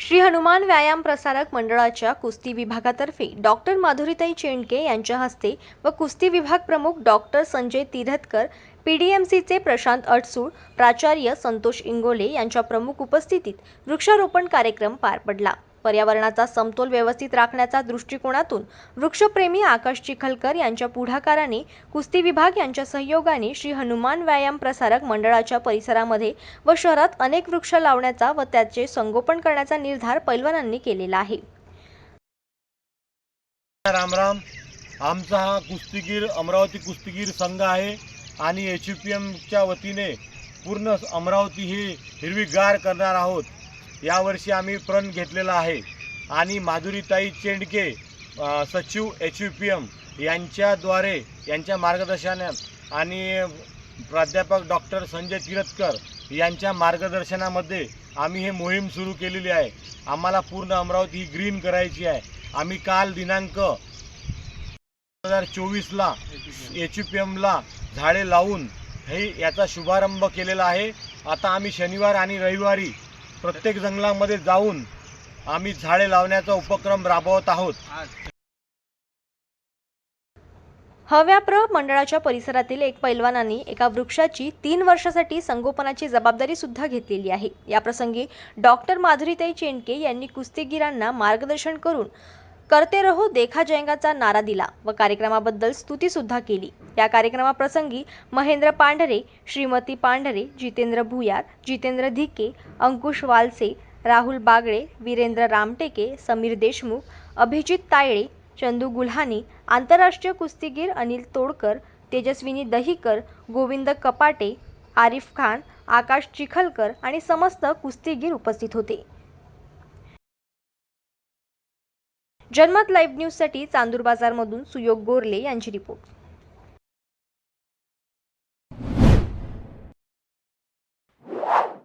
श्री हनुमान व्यायाम प्रसारक मंडळाच्या कुस्ती विभागातर्फे डॉक्टर माधुरीताई चेंडके यांच्या हस्ते व कुस्ती विभाग प्रमुख डॉक्टर संजय तिरथकर, पीडीएमसीचे प्रशांत अडसूळ, प्राचार्य संतोष इंगोले यांच्या प्रमुख उपस्थितीत वृक्षारोपण कार्यक्रम पार पडला। पर्यावरणाचा समतोल व्यवस्थित राखण्याच्या दृष्टिकोनातून वृक्षप्रेमी आकाश चिखलकर यांच्या पुढाकाराने कुस्ती विभाग यांच्या सहयोगाने श्री हनुमान व्यायाम प्रसारक मंडळाच्या परिसरामध्ये व शहरात अनेक वृक्ष लावण्याचा व त्याचे संगोपन करण्याचा निर्धार पैलवानांनी केलेला आहे। राम राम। आमचा हा कुस्तीगीर अमरावती कुस्तीगीर संघ आहे आणि एचयूपीएमच्या वतीने पूर्ण अमरावती ही हिरवीगार करणार आहोत। यावर्षी आम्ही प्रण घेतलेला आहे आणि माधुरीताई चेंडके सचिव एचयूपीएम यांच्याद्वारे यांच्या मार्गदर्शनात आणि प्राध्यापक डॉक्टर संजय तिरथकर यांच्या मार्गदर्शनामध्ये आम्ही हे मोहीम सुरू केलेली आहे। आम्हाला पूर्ण अमरावती ही ग्रीन करायची आहे। आम्ही काल दिनांक 2024ला एचयूपीएमला झाडे लावून हे याचा शुभारंभ केलेला आहे। आता आम्ही शनिवार आणि रविवारी प्रत्येक जंगलामध्ये जाऊन आम्ही झाडे लावण्याचा उपक्रम राबवत आहोत। हव्याप्र मंडळाच्या परिसरातील एक पैलवानांनी एका वृक्षाची 3 वर्षासाठी संगोपनाची जबाबदारी सुद्धा घेतलेली आहे। या प्रसंगी डॉक्टर माधुरीताई चेंडके यांनी कुस्तीगीरांना मार्गदर्शन करून करते रहो देखा जाएगाचा नारा दिला व कार्यक्रमाबद्दल स्तुती सुद्धा केली। या कार्यक्रमाप्रसंगी महेंद्र पांढरे, श्रीमती पांढरे, जितेंद्र भुयार, जितेंद्र धिके, अंकुश वालसे, राहुल बागळे, वीरेंद्र रामटेके, समीर देशमुख, अभिजित तायळे, चंदू गुल्हानी, आंतरराष्ट्रीय कुस्तीगीर अनिल तोडकर, तेजस्विनी दहिकर, गोविंद कपाटे, आरिफ खान, आकाश चिखलकर आणि समस्त कुस्तीगीर उपस्थित होते। जनमत लाईव्ह न्यूजसाठी चांदूर बाजारमधून सुयोग गोरले यांची रिपोर्ट।